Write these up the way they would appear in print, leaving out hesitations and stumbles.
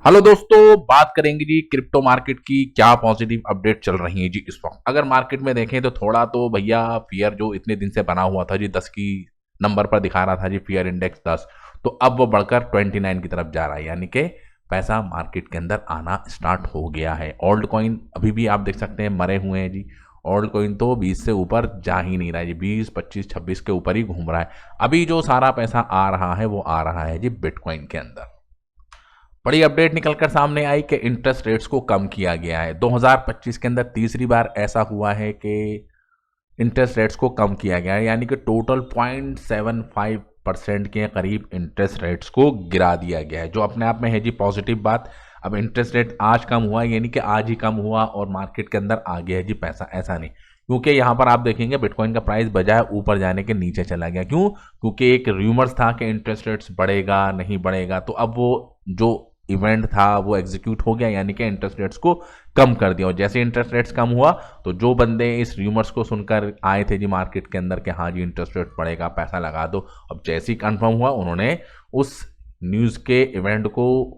Hello दोस्तों, बात करेंगे जी क्रिप्टो मार्केट की। क्या पॉजिटिव अपडेट चल रही है जी इस वक्त। अगर मार्केट में देखें तो थोड़ा तो भैया फियर जो इतने दिन से बना हुआ था जी, 10 की नंबर पर दिखा रहा था जी फियर इंडेक्स 10, तो अब वो बढ़कर 29 की तरफ जा रहा है, यानी कि पैसा मार्केट के अंदर आना स्टार्ट हो गया है। ओल्ड कॉइन अभी भी आप देख सकते हैं मरे हुए हैं जी। ओल्ड कॉइन तो 20 से ऊपर जा ही नहीं रहा है जी, 20 25 26 के ऊपर ही घूम रहा है। अभी जो सारा पैसा आ रहा है वो आ रहा है जी बिटकॉइन के अंदर। बड़ी अपडेट निकलकर सामने आई कि इंटरेस्ट रेट्स को कम किया गया है। 2025 के अंदर तीसरी बार ऐसा हुआ है कि इंटरेस्ट रेट्स को कम किया गया है, यानी कि टोटल 0.75% के करीब इंटरेस्ट रेट्स को गिरा दिया गया है, जो अपने आप में है जी पॉजिटिव बात। अब इंटरेस्ट रेट आज कम हुआ है, यानी कि आज ही कम हुआ और मार्केट के अंदर आ गया है जी पैसा, ऐसा नहीं। क्योंकि यहाँ पर आप देखेंगे बिटकॉइन का प्राइस बजाय ऊपर जाने के नीचे चला गया। क्यों? क्योंकि एक रूमर्स था कि इंटरेस्ट रेट्स बढ़ेगा नहीं बढ़ेगा, तो अब वो जो इवेंट था वो एग्जीक्यूट हो गया, यानी कि इंटरेस्ट रेट्स को कम कर दिया। और जैसे इंटरेस्ट रेट्स कम हुआ तो जो बंदे इस रूमर्स को सुनकर आए थे जी मार्केट के अंदर कि हाँ जी इंटरेस्ट रेट बढ़ेगा पैसा लगा दो, अब जैसे ही कंफर्म हुआ उन्होंने उस न्यूज़ के इवेंट को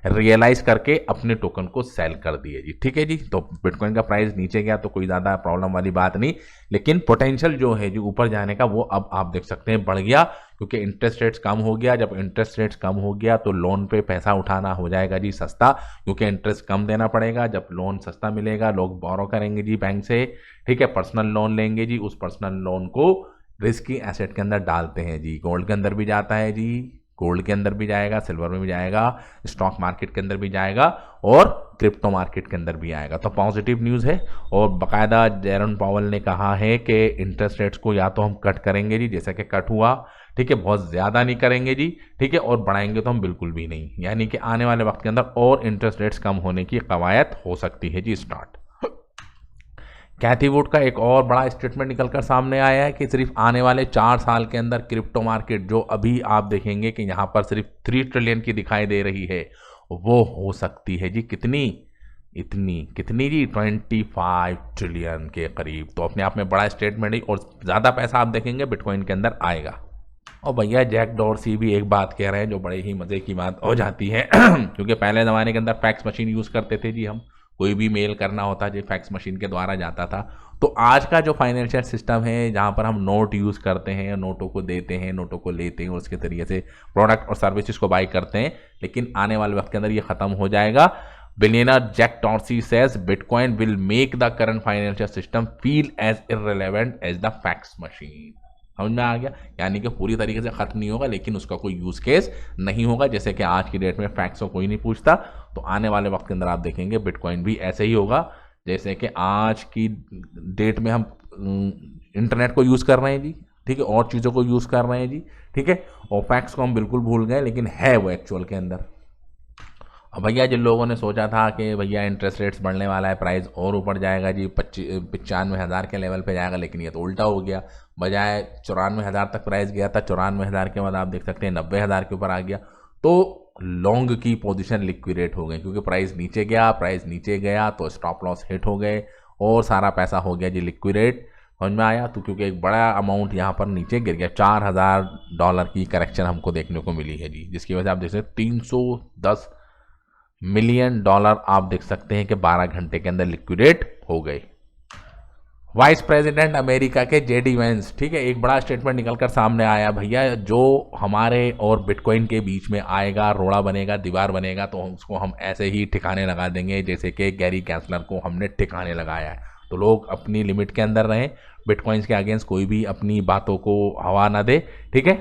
रियलाइज करके अपने टोकन को सेल कर दिए जी। ठीक है जी, तो बिटकॉइन का प्राइस नीचे गया तो कोई ज़्यादा प्रॉब्लम वाली बात नहीं, लेकिन पोटेंशियल जो है जो ऊपर जाने का वो अब आप देख सकते हैं बढ़ गया, क्योंकि इंटरेस्ट रेट्स कम हो गया। जब इंटरेस्ट रेट्स कम हो गया तो लोन पे पैसा उठाना हो जाएगा जी सस्ता, क्योंकि इंटरेस्ट कम देना पड़ेगा। जब लोन सस्ता मिलेगा लोग बोरो करेंगे जी बैंक से, ठीक है, पर्सनल लोन लेंगे जी। उस पर्सनल लोन को रिस्की एसेट के अंदर डालते हैं जी, गोल्ड के अंदर भी जाता है जी, गोल्ड के अंदर भी जाएगा, सिल्वर में भी जाएगा, स्टॉक मार्केट के अंदर भी जाएगा और क्रिप्टो मार्केट के अंदर भी आएगा। तो पॉजिटिव न्यूज़ है। और बाकायदा जेरोन पावल ने कहा है कि इंटरेस्ट रेट्स को या तो हम कट करेंगे जी, जैसे कि कट हुआ, ठीक है, बहुत ज़्यादा नहीं करेंगे जी, ठीक है, और बढ़ाएंगे तो हम बिल्कुल भी नहीं, यानी कि आने वाले वक्त के अंदर और इंटरेस्ट रेट्स कम होने की कवायद हो सकती है जी स्टार्ट। कैथी वुड का एक और बड़ा स्टेटमेंट निकलकर सामने आया है कि सिर्फ आने वाले 4 साल के अंदर क्रिप्टो मार्केट जो अभी आप देखेंगे कि यहाँ पर सिर्फ 3 ट्रिलियन की दिखाई दे रही है, वो हो सकती है जी कितनी, इतनी कितनी जी, 25 ट्रिलियन के करीब। तो अपने आप में बड़ा स्टेटमेंट है और ज़्यादा पैसा आप देखेंगे बिटकॉइन के अंदर आएगा। और भैया जैक डॉर्सी भी एक बात कह रहे हैं जो बड़े ही मज़े की बात हो जाती है क्योंकि पहले ज़माने के अंदर फैक्स मशीन यूज़ करते थे जी हम, कोई भी मेल करना होता जी फैक्स मशीन के द्वारा जाता था। तो आज का जो फाइनेंशियल सिस्टम है जहाँ पर हम नोट यूज़ करते हैं, नोटों को देते हैं, नोटों को लेते हैं और उसके तरीके से प्रोडक्ट और सर्विसेज को बाई करते हैं, लेकिन आने वाले वक्त के अंदर ये ख़त्म हो जाएगा। Billionaire Jack Dorsey says bitcoin will make the current financial system feel as irrelevant as the fax machine. समझ में आ गया? यानी कि पूरी तरीके से खत्म नहीं होगा, लेकिन उसका कोई यूज़ केस नहीं होगा। जैसे कि आज की डेट में फैक्ट्स को कोई नहीं पूछता, तो आने वाले वक्त के अंदर आप देखेंगे बिटकॉइन भी ऐसे ही होगा। जैसे कि आज की डेट में हम इंटरनेट को यूज़ कर रहे हैं जी, ठीक है, और चीज़ों को यूज़ कर रहे हैं जी, ठीक है, और फैक्ट्स को हम बिल्कुल भूल गए, लेकिन है वो एक्चुअल के अंदर। अब भैया जिन लोगों ने सोचा था कि भैया इंटरेस्ट रेट्स बढ़ने वाला है, प्राइस और ऊपर जाएगा जी, 95,000 के लेवल पे जाएगा, लेकिन ये तो उल्टा हो गया। बजाय 94,000 तक प्राइस गया था, 94,000 के बाद आप देख सकते हैं 90,000 के ऊपर आ गया। तो लॉन्ग की पोजीशन लिक्विडेट हो गई, क्योंकि प्राइस नीचे गया, प्राइस नीचे गया तो स्टॉप लॉस हिट हो गए और सारा पैसा हो गया जी लिक्विडेट। समझ में आया? तो क्योंकि एक बड़ा अमाउंट यहाँ पर नीचे गिर गया, $4,000 की करेक्शन हमको देखने को मिली है जी, जिसकी वजह से आप देख सकते हैं $310 मिलियन आप देख सकते हैं कि 12 घंटे के अंदर लिक्विडेट हो गए। वाइस प्रेसिडेंट अमेरिका के जेडी वेंस, ठीक है, एक बड़ा स्टेटमेंट निकलकर सामने आया, भैया जो हमारे और बिटकॉइन के बीच में आएगा, रोड़ा बनेगा, दीवार बनेगा, तो उसको हम ऐसे ही ठिकाने लगा देंगे जैसे कि गैरी कैंसलर को हमने ठिकाने लगाया है। तो लोग अपनी लिमिट के अंदर रहें, बिटकॉइंस के अगेंस्ट कोई भी अपनी बातों को हवा ना दे, ठीक है।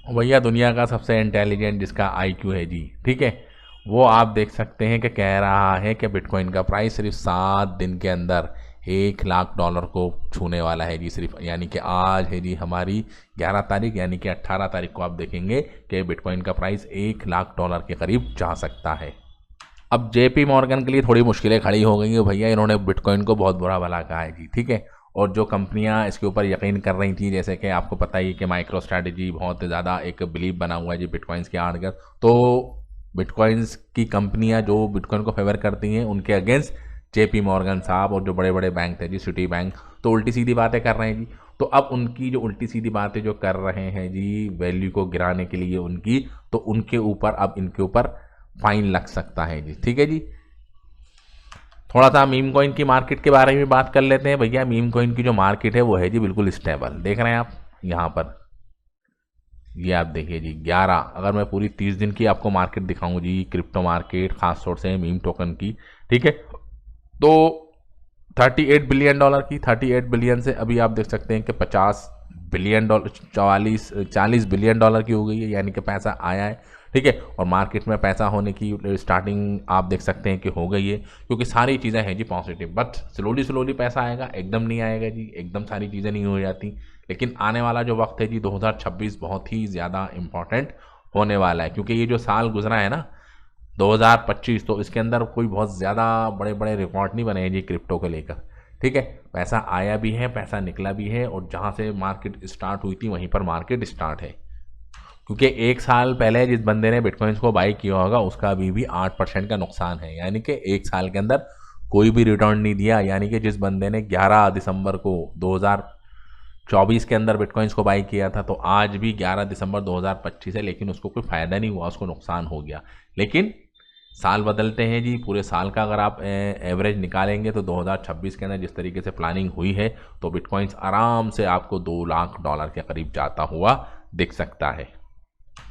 भैया दुनिया का सबसे इंटेलिजेंट जिसका आईक्यू है जी, ठीक है, वो आप देख सकते हैं कि कह रहा है कि बिटकॉइन का प्राइस सिर्फ 7 दिन के अंदर $1,00,000 को छूने वाला है जी सिर्फ। यानी कि आज है जी हमारी 11 तारीख, यानी कि 18 तारीख को आप देखेंगे कि बिटकॉइन का प्राइस $1,00,000 के करीब जा सकता है। अब जेपी मॉर्गन के लिए थोड़ी मुश्किलें खड़ी हो गई हैं भैया, इन्होंने बिटकॉइन को बहुत बुरा भला कहा है जी, ठीक है। और जो कंपनियां इसके ऊपर यकीन कर रही थी, जैसे कि आपको पता ही कि माइक्रो स्ट्रैटेजी बहुत ज़्यादा एक बिलीव बना हुआ है जी बिटकॉइंस के आड़, तो बिटकॉइंस की कंपनियां जो बिटकॉइन को फेवर करती हैं उनके अगेंस्ट जेपी मॉर्गन साहब और जो बड़े बड़े बैंक थे जी, सिटी बैंक, तो उल्टी सीधी बातें कर रहे हैं जी। तो अब उनकी जो उल्टी सीधी बातें जो कर रहे हैं जी वैल्यू को गिराने के लिए उनकी, तो उनके ऊपर अब इनके ऊपर फाइन लग सकता है जी। ठीक है जी। थोड़ा सा मीम कॉइन की मार्केट के बारे में बात कर लेते हैं भैया। मीम कॉइन की जो मार्केट है वो है जी बिल्कुल स्टेबल, देख रहे हैं आप यहाँ पर, ये आप देखिए जी 11, अगर मैं पूरी 30 दिन की आपको मार्केट दिखाऊं जी, क्रिप्टो मार्केट खास तौर से मीम टोकन की, ठीक है, तो 38 बिलियन डॉलर की, 38 बिलियन से अभी आप देख सकते हैं कि 50 बिलियन डॉलर, 40 बिलियन डॉलर की हो गई है, यानी कि पैसा आया है। ठीक है, और मार्केट में पैसा होने की स्टार्टिंग आप देख सकते हैं कि हो गई है, क्योंकि सारी चीज़ें हैं जी पॉजिटिव, बट स्लोली स्लोली पैसा आएगा, एकदम नहीं आएगा जी, एकदम सारी चीज़ें नहीं हो जाती। लेकिन आने वाला जो वक्त है जी 2026 बहुत ही ज़्यादा इम्पॉर्टेंट होने वाला है, क्योंकि ये जो साल गुजरा है ना 2025, तो इसके अंदर कोई बहुत ज़्यादा बड़े बड़े रिकॉर्ड नहीं बने हैं जी क्रिप्टो को लेकर। ठीक है, पैसा आया भी है, पैसा निकला भी है, और जहाँ से मार्केट स्टार्ट हुई थी वहीं पर मार्केट स्टार्ट है। क्योंकि एक साल पहले जिस बंदे ने बिटकॉइंस को बाई किया होगा उसका अभी भी 8% का नुकसान है, यानी कि एक साल के अंदर कोई भी रिटर्न नहीं दिया। यानी कि जिस बंदे ने 11 दिसंबर को 2024 के अंदर बिटकॉइंस को बाई किया था, तो आज भी 11 दिसंबर 2025 है, लेकिन उसको कोई फ़ायदा नहीं हुआ, उसको नुकसान हो गया। लेकिन साल बदलते हैं जी, पूरे साल का अगर आप एवरेज निकालेंगे तो 2026 के अंदर जिस तरीके से प्लानिंग हुई है, तो बिटकॉइंस आराम से आपको $2 लाख के करीब जाता हुआ दिख सकता है।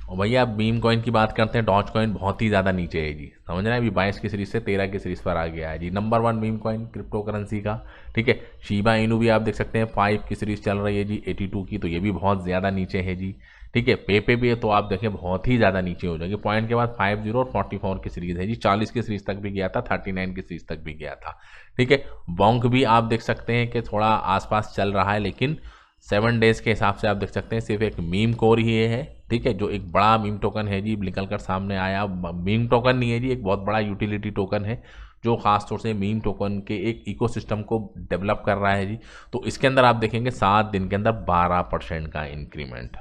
और भैया अब मीम कॉइन की बात करते हैं, डॉज कॉइन बहुत ही ज़्यादा नीचे है जी, समझ रहे हैं, अभी 22 की सीरीज से 13 की सीरीज पर आ गया है जी, number 1 meme coin crypto currency का। ठीक है, शीबा इनू भी आप देख सकते हैं 5 की सीरीज चल रही है जी 82 की, तो ये भी बहुत ज़्यादा नीचे है जी। ठीक है, पे भी है तो आप देखें बहुत ही ज़्यादा नीचे हो जाएगी। पॉइंट के बाद 50 और 44 की सीरीज है जी, 40 की सीरीज तक भी गया था, 39 की सीरीज तक भी गया था। ठीक है, बॉन्क भी आप देख सकते हैं कि थोड़ा आसपास चल रहा है, लेकिन 7 डेज के हिसाब से आप देख सकते हैं सिर्फ एक मीम कोर ही है। ठीक है, जो एक बड़ा मीम टोकन है जी निकल कर सामने आया, मीम टोकन नहीं है जी, एक बहुत बड़ा यूटिलिटी टोकन है जो खास तौर से मीम टोकन के एक इकोसिस्टम को डेवलप कर रहा है जी। तो इसके अंदर आप देखेंगे 7 दिन के अंदर 12% का इंक्रीमेंट।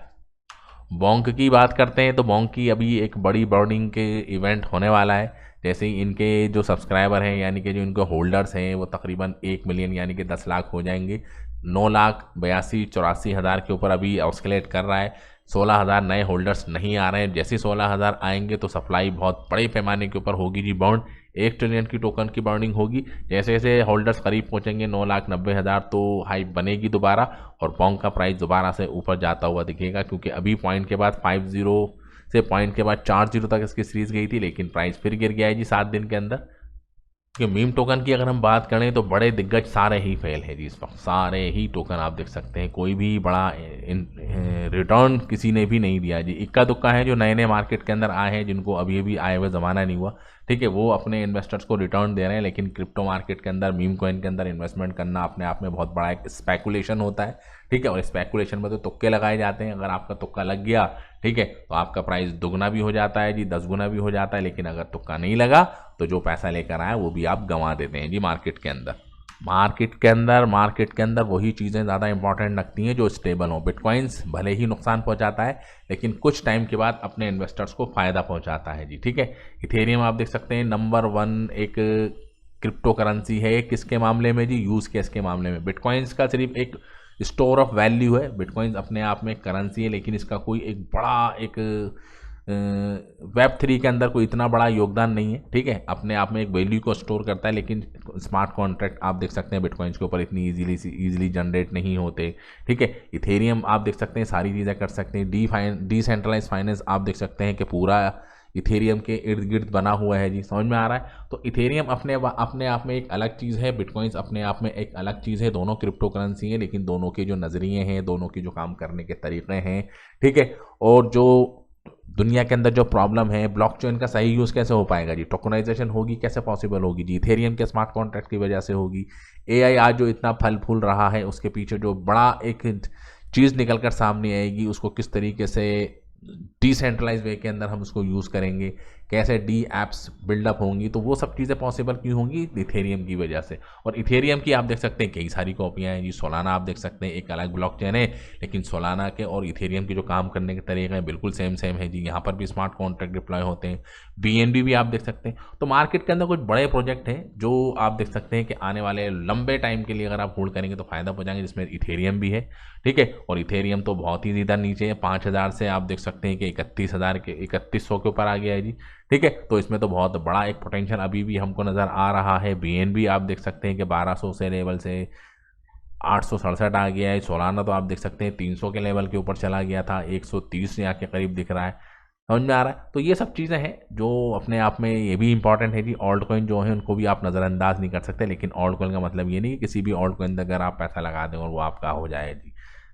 बॉन्क की बात करते हैं तो बॉन्क की अभी एक बड़ी बर्निंग के इवेंट होने वाला है। जैसे ही इनके जो सब्सक्राइबर हैं, यानी कि जो इनके होल्डर्स हैं, वो तकरीबन 1 मिलियन यानी कि 10 लाख हो जाएंगे। 9,82,84,000 के ऊपर अभी ऑस्किलेट कर रहा है। 16,000 नए होल्डर्स नहीं आ रहे हैं। जैसे 16,000 आएंगे तो सप्लाई बहुत बड़े पैमाने के ऊपर होगी जी, बॉन्ड 1 ट्रिलियन की टोकन की बर्निंग होगी। जैसे जैसे होल्डर्स करीब पहुंचेंगे 9,90,000 तो हाइप बनेगी दोबारा, और बॉन्ड का प्राइस दोबारा से ऊपर जाता हुआ दिखेगा, क्योंकि अभी पॉइंट के बाद 50 से पॉइंट के बाद 40 तक इसकी सीरीज गई थी, लेकिन प्राइस फिर गिर गया है जी 7 दिन के अंदर। कि मीम टोकन की अगर हम बात करें तो बड़े दिग्गज सारे ही फेल है जी इस वक्त, सारे ही टोकन आप देख सकते हैं, कोई भी बड़ा रिटर्न किसी ने भी नहीं दिया जी। इक्का दुक्का है जो नए नए मार्केट के अंदर आए हैं, जिनको अभी अभी आए हुए ज़माना नहीं हुआ। ठीक है, वो अपने इन्वेस्टर्स को रिटर्न दे रहे हैं, लेकिन क्रिप्टो मार्केट के अंदर मीम कॉइन के अंदर इन्वेस्टमेंट करना अपने आप में बहुत बड़ा एक स्पेकुलेशन होता है। ठीक है, और स्पेकुलेशन में तो तुक्के लगाए जाते हैं, अगर आपका तुक्का लग गया ठीक है तो आपका प्राइस दुगना भी हो जाता है जी, 10 गुना भी हो जाता है। लेकिन अगर तुक्का नहीं लगा तो जो पैसा लेकर आया वो भी आप गंवा देते हैं जी मार्केट के अंदर। मार्केट के अंदर वही चीज़ें ज़्यादा इंपॉर्टेंट लगती हैं जो स्टेबल हों। बिटकॉइंस भले ही नुकसान पहुंचाता है, लेकिन कुछ टाइम के बाद अपने इन्वेस्टर्स को फ़ायदा पहुंचाता है जी। ठीक है, इथेरियम आप देख सकते हैं नंबर 1 एक क्रिप्टो करेंसी है। किसके मामले में जी? यूज़ केस के मामले में। बिटकॉइंस का सिर्फ एक स्टोर ऑफ वैल्यू है, बिटकॉइंस अपने आप में करेंसी है, लेकिन इसका कोई एक बड़ा एक वेब 3 के अंदर कोई इतना बड़ा योगदान नहीं है। ठीक है, अपने आप में एक वैल्यू को स्टोर करता है, लेकिन स्मार्ट कॉन्ट्रैक्ट आप देख सकते हैं बिटकॉइंस के ऊपर इतनी इजीली जनरेट नहीं होते। ठीक है, इथेरियम आप देख सकते हैं सारी चीज़ें कर सकते हैं। डिसेंट्रलाइज फाइनेंस आप देख सकते हैं कि पूरा इथेरियम के इर्द गिर्द बना हुआ है जी, समझ में आ रहा है। तो इथेरियम अपने आप में एक अलग चीज़ है, बिटकॉइंस अपने आप में एक अलग चीज़ है। दोनों क्रिप्टो करेंसी हैं, लेकिन दोनों के जो नज़रिए हैं, दोनों के जो काम करने के तरीके हैं, ठीक है, और जो दुनिया के अंदर जो प्रॉब्लम है, ब्लॉकचेन का सही यूज़ कैसे हो पाएगा जी, टोकनाइजेशन होगी कैसे पॉसिबल होगी जी, इथेरियम के स्मार्ट कॉन्ट्रैक्ट की वजह से होगी। एआई आज जो इतना फल फूल रहा है, उसके पीछे जो बड़ा एक चीज़ निकल कर सामने आएगी, उसको किस तरीके से डिसेंट्रलाइज वे के अंदर हम उसको यूज़ करेंगे, कैसे डी एप्स बिल्डअप होंगी, तो वो सब चीज़ें पॉसिबल क्यों होंगी, इथेरियम की वजह से। और इथेरियम की आप देख सकते हैं कई सारी कॉपियाँ हैं जी। सोलाना आप देख सकते हैं एक अलग ब्लॉकचेन है, लेकिन सोलाना के और इथेरियम के जो काम करने के तरीके हैं बिल्कुल सेम है जी। यहाँ पर भी स्मार्ट कॉन्ट्रैक्ट डिप्लॉय होते हैं। BNB भी आप देख सकते हैं। तो मार्केट के अंदर कुछ बड़े प्रोजेक्ट हैं जो आप देख सकते हैं कि आने वाले लंबे टाइम के लिए अगर आप होल्ड करेंगे तो फ़ायदा पहुँचाएंगे, जिसमें इथेरियम भी है, ठीक है। और इथेरियम तो बहुत ही ज़्यादा नीचे है, 5,000 से आप देख सकते हैं कि 31,000 के 3100 के ऊपर आ गया है जी, ठीक है। तो इसमें तो बहुत बड़ा एक पोटेंशियल अभी भी हमको नज़र आ रहा है। BNB आप देख सकते हैं कि 1200 से लेवल से 867 आ गया है। सोलाना तो आप देख सकते हैं 300 के लेवल के ऊपर चला गया था, 130 यहाँ के करीब दिख रहा है। समझ में आ रहा है। तो ये सब चीज़ें हैं जो अपने आप में ये भी इंपॉर्टेंट है जी। ऑल्ट कॉइन जो है उनको भी आप नज़रअंदाज नहीं कर सकते, लेकिन ऑल्ट कॉइन का मतलब ये नहीं कि किसी भी ऑल्ट कॉइन अगर आप पैसा लगा दें और वो आपका हो जाए जी।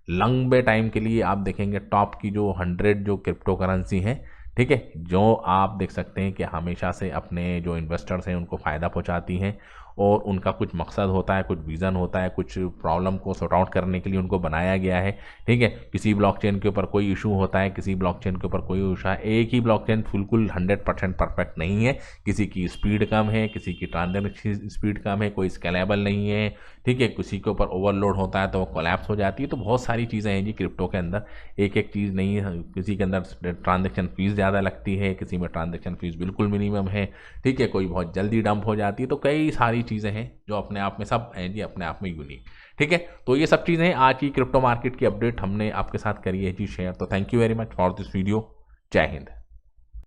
लंबे टाइम के लिए आप देखेंगे टॉप की जो 100 जो क्रिप्टो करेंसी हैं, ठीक है, जो आप देख सकते हैं कि हमेशा से अपने जो इन्वेस्टर्स हैं उनको फ़ायदा पहुंचाती हैं और उनका कुछ मकसद होता है, कुछ विज़न होता है, कुछ प्रॉब्लम को सॉर्ट आउट करने के लिए उनको बनाया गया है, ठीक है। किसी ब्लॉकचेन के ऊपर कोई इशू होता है, किसी ब्लॉकचेन के ऊपर कोई इशू है, एक ही ब्लॉकचेन बिल्कुल 100% परफेक्ट नहीं है। किसी की स्पीड कम है, किसी की ट्रांजेक्शन स्पीड कम है, कोई स्केलेबल नहीं है, ठीक है। किसी के ऊपर ओवरलोड होता है तो वो कोलैप्स हो जाती है। तो बहुत सारी चीज़ें हैं जी क्रिप्टो के अंदर, एक एक चीज़ नहीं है। किसी के अंदर ट्रांजेक्शन फ़ीस ज़्यादा लगती है, किसी में ट्रांजेक्शन फ़ीस बिल्कुल मिनिमम है, ठीक है। कोई बहुत जल्दी डंप हो जाती है। तो कई सारी चीज़ें हैं जो अपने आप में सब हैं जी, अपने आप में यूनिक, ठीक है। तो ये सब चीज़ें आज की क्रिप्टो मार्केट की अपडेट हमने आपके साथ करी है जी शेयर। तो thank you very much for this video. जय हिंद।